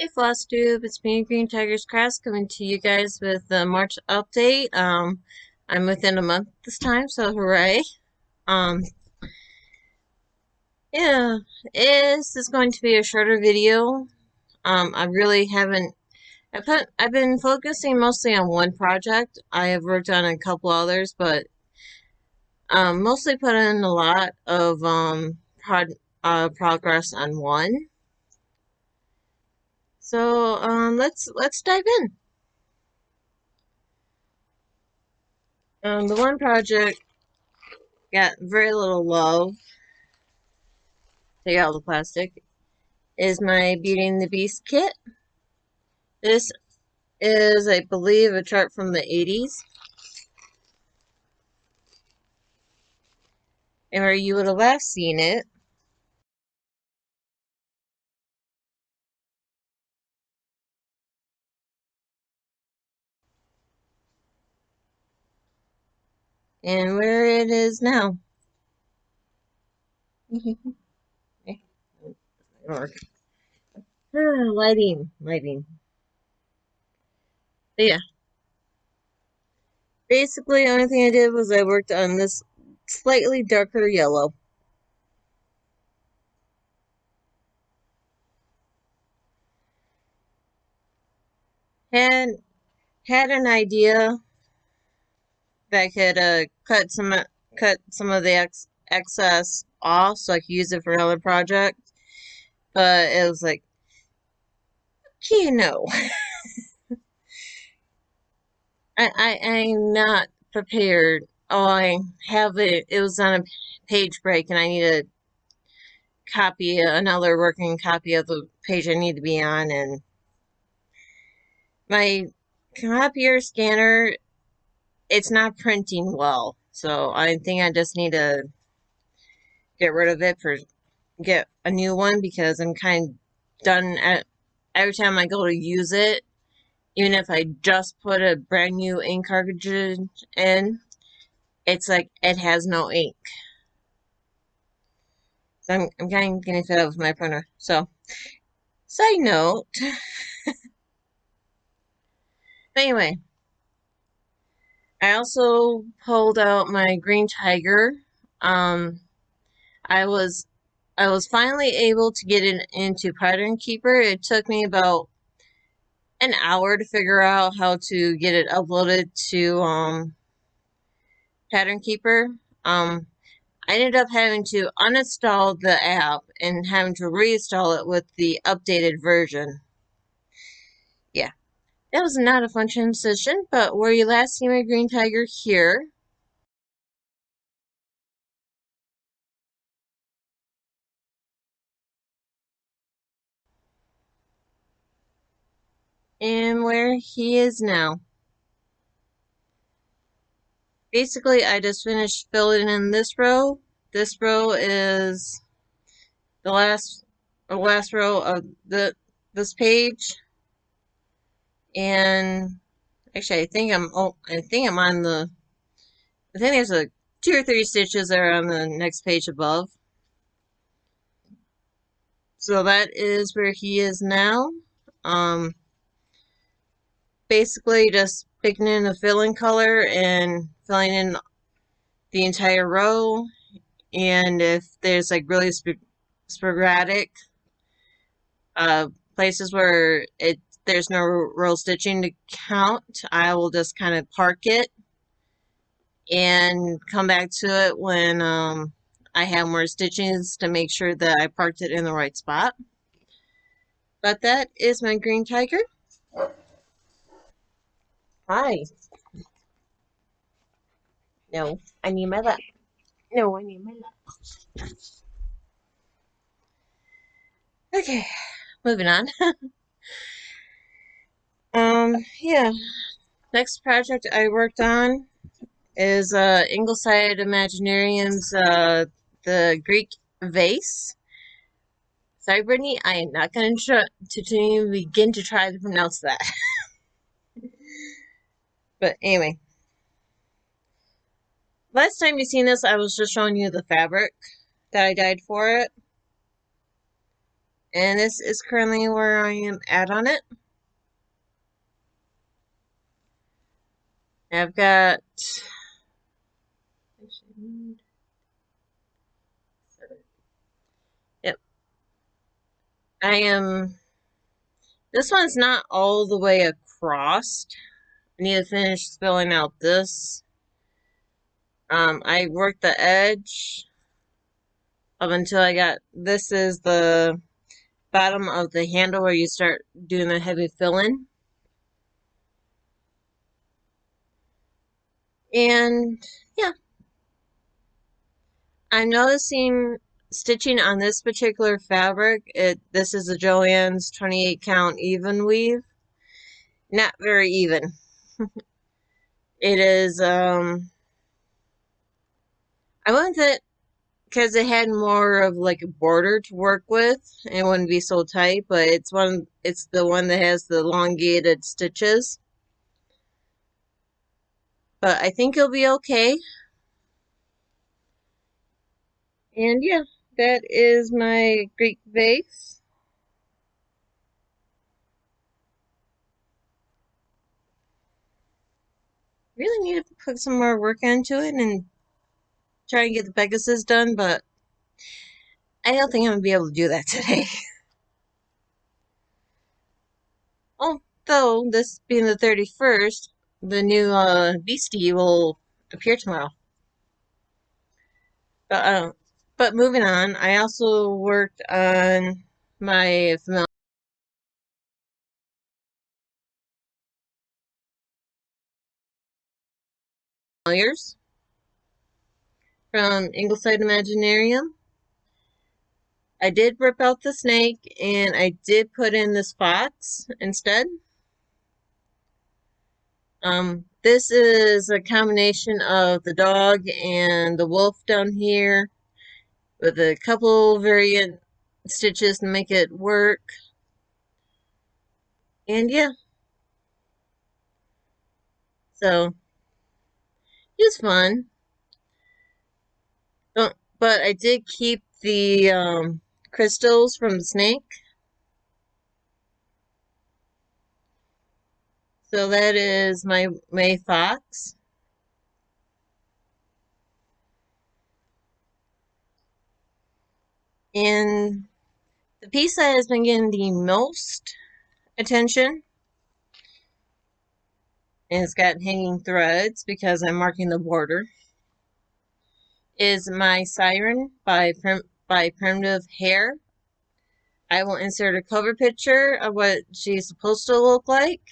Hey FlossTube, it's me, Green Tiger's Crafts, coming to you guys with the March update. I'm within a month this time, so hooray. Um, yeah, this is going to be a shorter video. I really haven't, I've been focusing mostly on one project. I have worked on a couple others, but, mostly put in a lot of, progress on one. So, let's dive in. The one project got very little love. Take out all the plastic. Is my Beauty and the Beast kit. This is, I believe, a chart from the 80s. And where you would have last seen it. And where it is now. Lighting. But yeah. Basically, the only thing I did was I worked on this slightly darker yellow. Had an idea that I could cut some of the excess off so I could use it for another project. But it was like, you know, I'm not prepared. Oh, I have it. It was on a page break, and I need to copy another working copy of the page I need to be on, and my copier scanner, it's not printing well. So I think I just need to get rid of it get a new one, because I'm kind of done at every time I go to use it. Even if I just put a brand new ink cartridge in, it's like it has no ink. So I'm kind of getting fed up with my printer. So, side note. But anyway, I also pulled out my Green Tiger. Um, I was finally able to get it into Pattern Keeper. It took me about an hour to figure out how to get it uploaded to Pattern Keeper. I ended up having to uninstall the app and having to reinstall it with the updated version. Yeah, that was not a fun transition, but where you last see my Green Tiger here. And where he is now. Basically, I just finished filling in this row. This row is the last row of this page. And actually, I think I'm on the, I think there's a 2 or 3 stitches that are on the next page above. So that is where he is now. Basically just picking in a fill-in color and filling in the entire row. And if there's like really sporadic places where there's no row stitching to count, I will just kind of park it and come back to it when I have more stitches to make sure that I parked it in the right spot. But that is my Green Tiger. Hi. No, I need my lap. No, I need my lap. Okay, moving on. Yeah. Next project I worked on is Ingleside Imaginarium's the Greek vase. Sorry, Brittany, I am not going to even begin to try to pronounce that. But anyway, last time you seen this, I was just showing you the fabric that I dyed for it. And this is currently where I am at on it. I've got, yep, I am, this one's not all the way across. I need to finish filling out this. I worked the edge up until I got, this is the bottom of the handle where you start doing the heavy filling. And yeah, I'm noticing stitching on this particular fabric, this is a Joann's 28 count even weave. Not very even. It is, I went with it because it had more of like a border to work with. And it wouldn't be so tight, but it's the one that has the elongated stitches. But I think it'll be okay. And yeah, that is my Greek vase. Really need to put some more work into it and try and get the Pegasus done, but I don't think I'm going to be able to do that today. Although, this being the 31st, the new Beastie will appear tomorrow. But, but moving on, I also worked on my familiars from Ingleside Imaginarium. I did rip out the snake, and I did put in this fox instead. This is a combination of the dog and the wolf down here with a couple variant stitches to make it work. And yeah, so it was fun. But I did keep the crystals from the snake. So that is my May Fox. And the piece that has been getting the most attention, and it's got hanging threads because I'm marking the border, is my Siren by Primitive Hair. I will insert a cover picture of what she's supposed to look like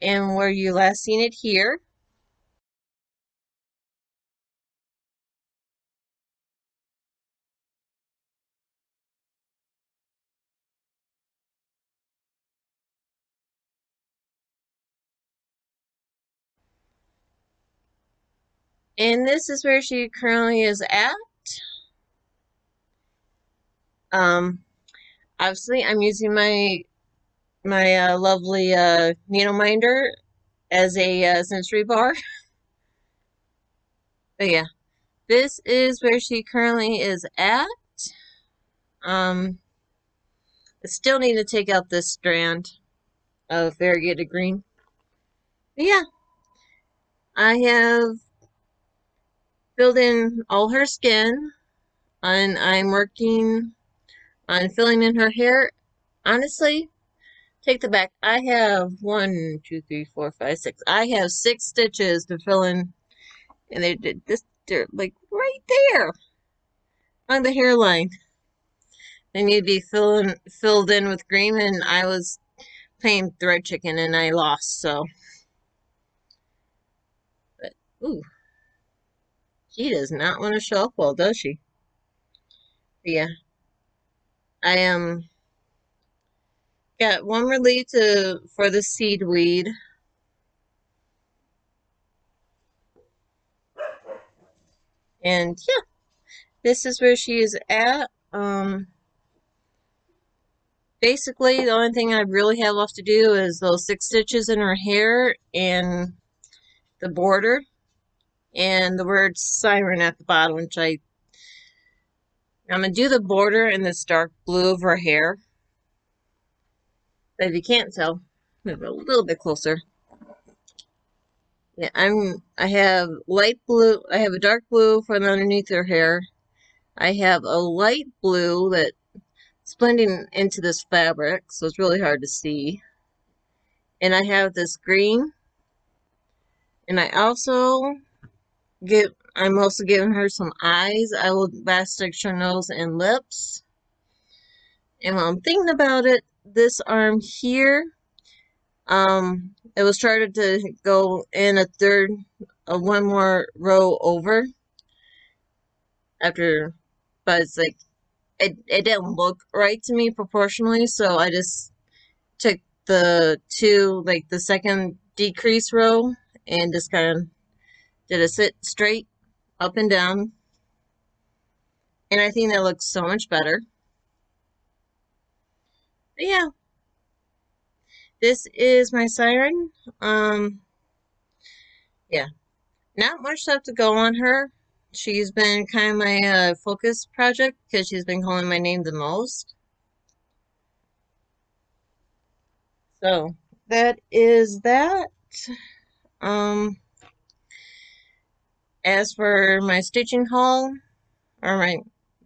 and where you last seen it here. And this is where she currently is at. Obviously, I'm using my lovely needle minder as a sensory bar. But yeah, this is where she currently is at. I still need to take out this strand of variegated green. But yeah, I have filled in all her skin, and I'm working on filling in her hair. Honestly, take the back. I have 1, 2, 3, 4, 5, 6. I have 6 stitches to fill in, and they're like right there on the hairline. They need to be filled in with green, and I was playing thread chicken and I lost. So, but ooh, she does not want to show up well, does she? But yeah, I got one more lead for the seed weed. And yeah, this is where she is at. Basically, the only thing I really have left to do is those 6 stitches in her hair and the border and the word siren at the bottom, which I'm going to do the border in this dark blue of her hair. But if you can't tell, move it a little bit closer. Yeah, I have light blue, I have a dark blue for underneath her hair. I have a light blue that's blending into this fabric, so it's really hard to see. And I have this green, and I'm also giving her some eyes. I will stitch her nose and lips. And while I'm thinking about it, this arm here, it was started to go in one more row over after, but it's like, it didn't look right to me proportionally, so I just took the second decrease row and just kind of did a sit straight up and down. And I think that looks so much better. But yeah, this is my siren. Yeah, not much stuff to go on her. She's been kind of my focus project because she's been calling my name the most. So that is that. Um, as for my stitching haul, or my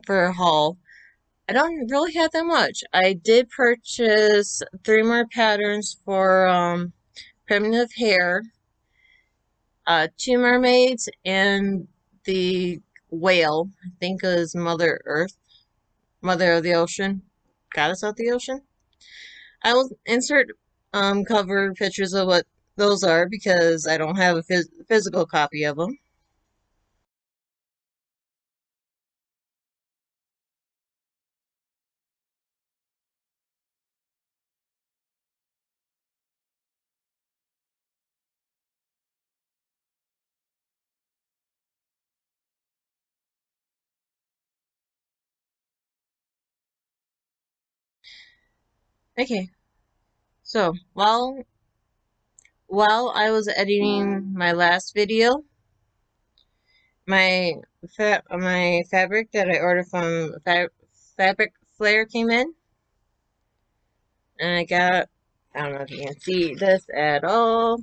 for a haul, I don't really have that much. I did purchase 3 more patterns for primitive hair, 2 mermaids, and the whale. I think is Mother Earth, Mother of the Ocean, Goddess of the Ocean. I will insert cover pictures of what those are because I don't have a physical copy of them. Okay, so while I was editing my last video, my my fabric that I ordered from Fabric Flare came in, and I don't know if you can see this at all.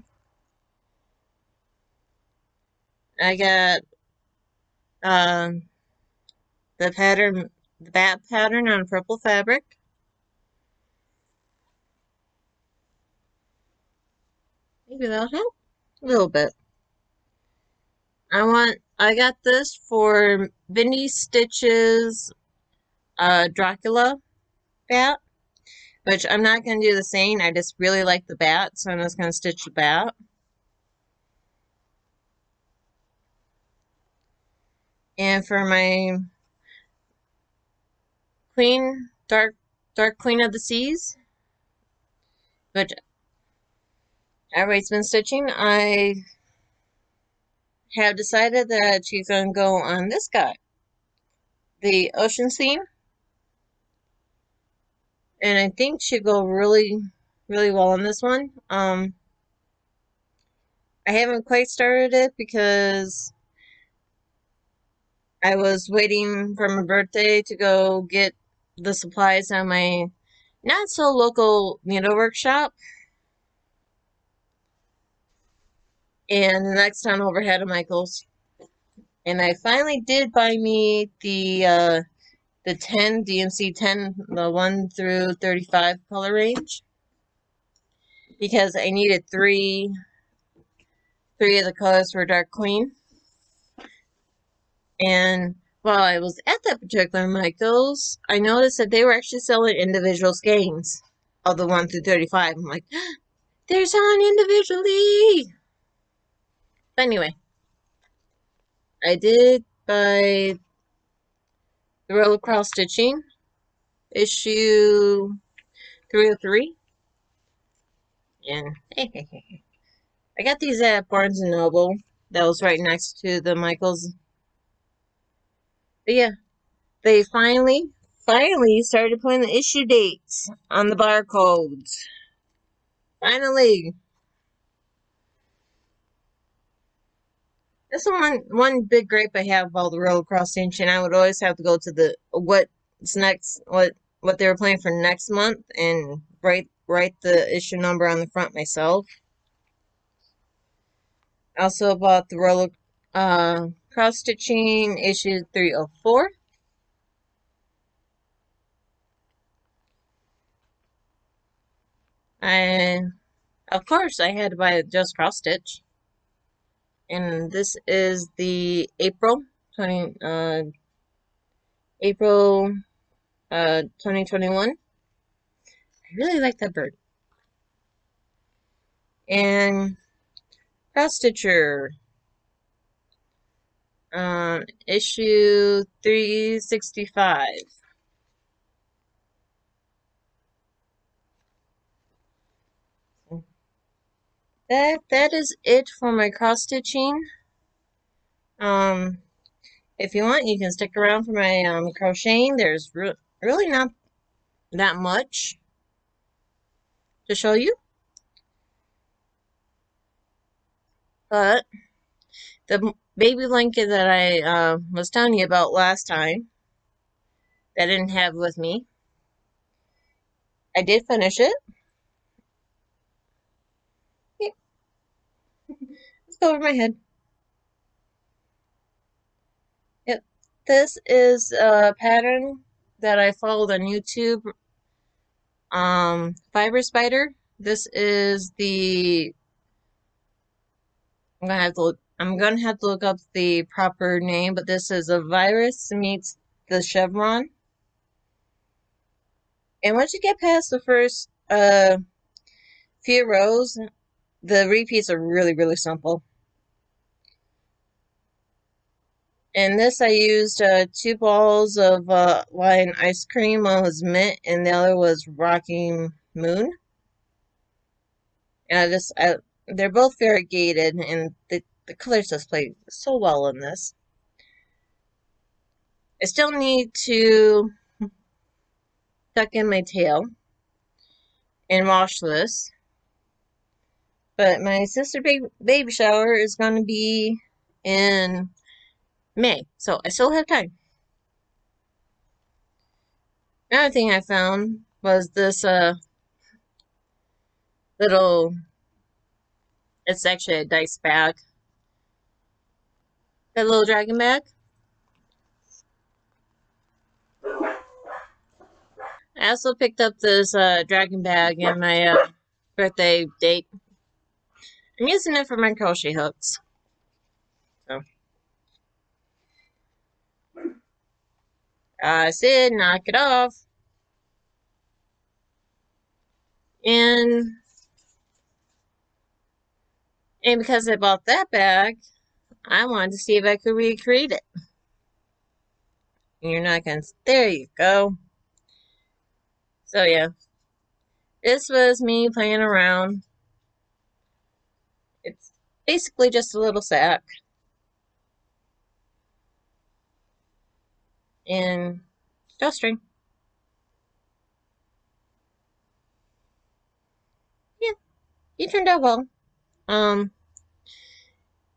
I got um the bat pattern on purple fabric. Maybe that'll help a little bit. I got this for Vinny Stitch's Dracula bat, which I'm not going to do the same. I just really like the bat, so I'm just going to stitch the bat. And for my Queen, Dark Queen of the Seas, which everybody's been stitching, I have decided that she's going to go on this guy, the Ocean Theme. And I think she'll go really, really well on this one. I haven't quite started it because I was waiting for my birthday to go get the supplies on my not so local needlework shop. And the next town over had a Michael's. And I finally did buy me the 10 DMC 10, the 1 through 35 color range, because I needed three of the colors for Dark Queen. And while I was at that particular Michael's, I noticed that they were actually selling individual skeins of the 1 through 35. I'm like, they're selling individually. But anyway, I did buy the Roll Across Stitching issue 303. And I got these at Barnes & Noble. That was right next to the Michael's. But yeah, they finally started putting the issue dates on the barcodes. Finally. That's the one big gripe I have about the roller cross station. I would always have to go to the what's next, what they were playing for next month, and right write the issue number on the front myself. I also bought the roller cross stitching issue 304. And of course I had to buy just cross stitch. And this is the April 2021. I really like that bird. And cross stitcher, issue 365. That is it for my cross stitching. If you want, you can stick around for my crocheting. There's really not that much to show you, but the baby blanket that I was telling you about last time that I didn't have with me, I did finish it. Yep, let's go over my head. Yep, this is a pattern that I followed on YouTube. Fiber spider. This is the. I'm gonna have to look up the proper name, but this is a virus meets the chevron. And once you get past the first few rows, the repeats are really, really simple. In this, I used 2 balls of Lion ice cream. One was mint, and the other was Rocking Moon. And they're both variegated, and the colors just play so well in this. I still need to tuck in my tail and wash this. But my sister baby shower is going to be in May, so I still have time. Another thing I found was this little, it's actually a dice bag. That little dragon bag. I also picked up this dragon bag in my birthday date. I'm using it for my crochet hooks. So I said knock it off. And because I bought that bag, I wanted to see if I could recreate it. And you're not gonna. There you go. So yeah, this was me playing around. It's basically just a little sack and drawstring. Yeah, he turned out well.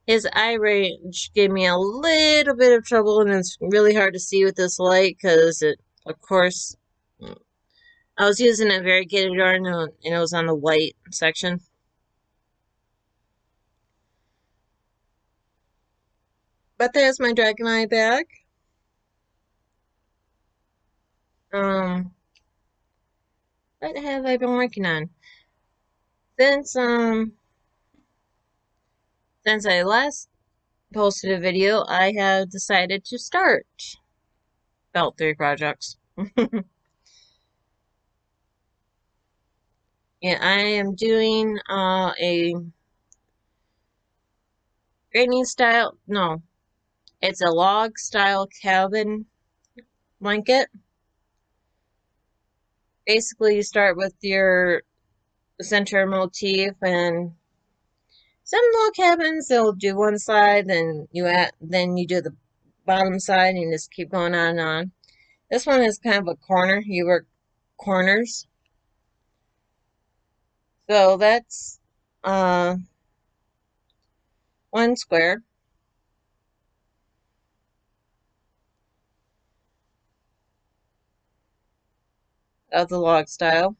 His eye range gave me a little bit of trouble, and it's really hard to see with this light because it, of course, I was using a variegated yarn and it was on the white section. But there's my dragon eye bag. What have I been working on? Since since I last posted a video, I have decided to start about 3 projects. Yeah, I am doing a grading style, no, it's a log style cabin blanket. Basically, you start with your center motif, and some log cabins they'll do one side, then you do the bottom side, and you just keep going on and on. This one is kind of a corner. You work corners. So that's uh, 1 square of the log style.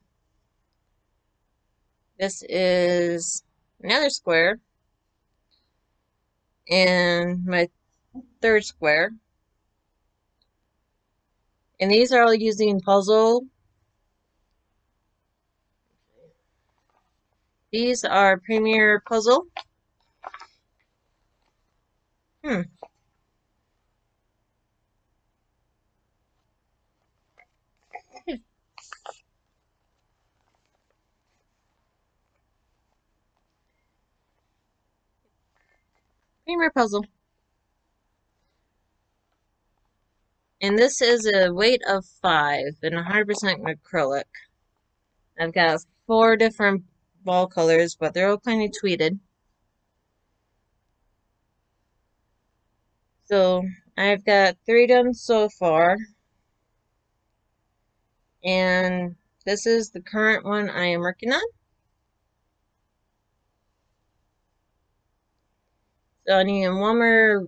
This is another square and my third square. And these are all using puzzle. These are Premier Puzzle. Hmm. Premier Puzzle. And this is a weight of 5 and 100% acrylic. I've got 4 different ball colors, but they're all kind of tweeted. So I've got 3 done so far. And this is the current one I am working on. So I need one more,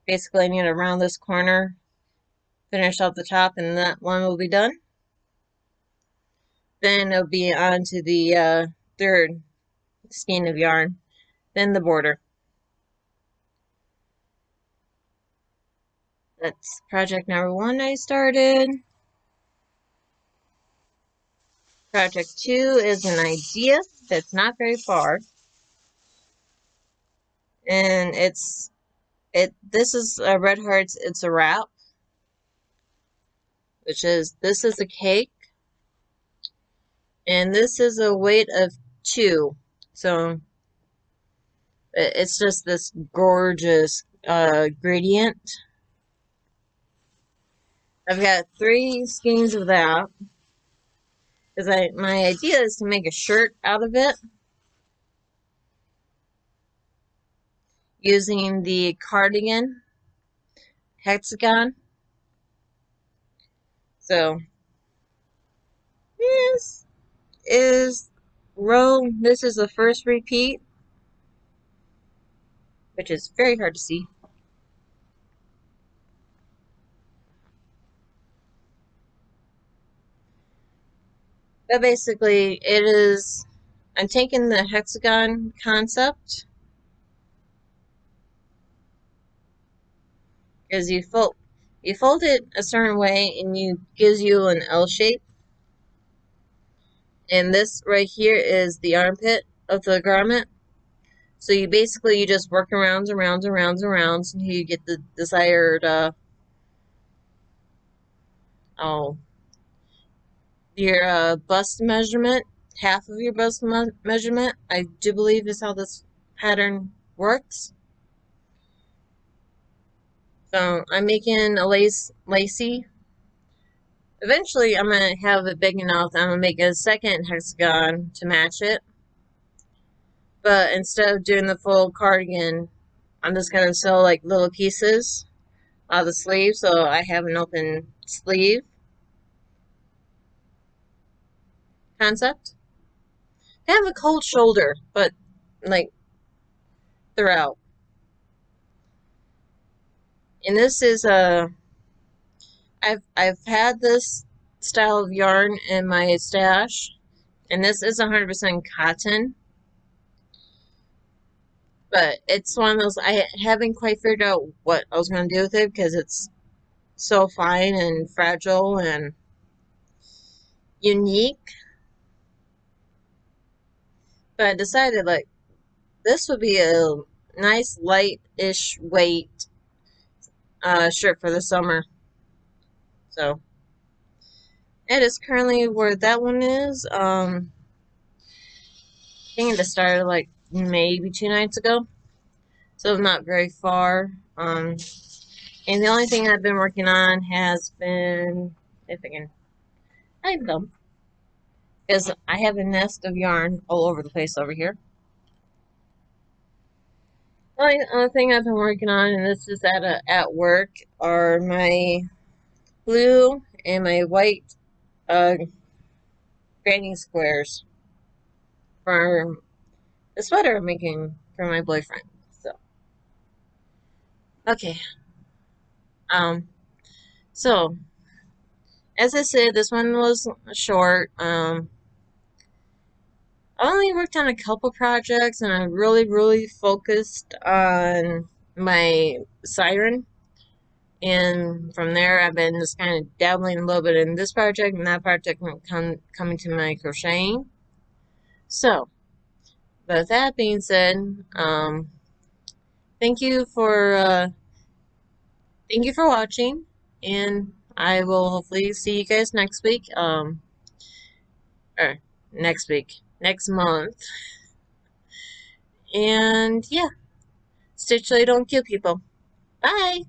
basically I need to round this corner, finish off the top, and that one will be done. Then it'll be on to the third skein of yarn, then the border. That's project number 1 I started. Project 2 is an idea that's not very far. And this is Red Hearts, it's a wrap, which is, this is a cake, and this is a weight of 2. So it's just this gorgeous gradient. I've got 3 skeins of that, because my idea is to make a shirt out of it using the cardigan hexagon. So this is this is the first repeat, which is very hard to see. But basically, I'm taking the hexagon concept, because you fold it a certain way and gives you an L shape. And this right here is the armpit of the garment. So you just work around and around and around and around until you get the desired your bust measurement, half of your bust measurement. I do believe is how this pattern works. So I'm making a lacy. Eventually, I'm going to have it big enough that I'm going to make a second hexagon to match it. But instead of doing the full cardigan, I'm just going to sew like little pieces of the sleeve, so I have an open sleeve concept. I have a cold shoulder, but like throughout. And this is I've had this style of yarn in my stash, and this is 100% cotton. But it's one of those, I haven't quite figured out what I was going to do with it because it's so fine and fragile and unique. But I decided like this would be a nice light-ish weight shirt for the summer. So it is currently where that one is. I think it started like maybe 2 nights ago, so not very far. And the only thing I've been working on has been, if I can hide them, because I have a nest of yarn all over the place over here. The only other thing I've been working on, and this is at work, are my blue and my white uh, granny squares for the sweater I'm making for my boyfriend. So, okay. Um, so as I said, this one was short. only worked on a couple projects, and I really focused on my siren. And from there, I've been just kind of dabbling a little bit in this project and that project, and coming to my crocheting. So, with that being said, thank you for watching, and I will hopefully see you guys next week. Or next month, and yeah, stitch so you don't kill people. Bye.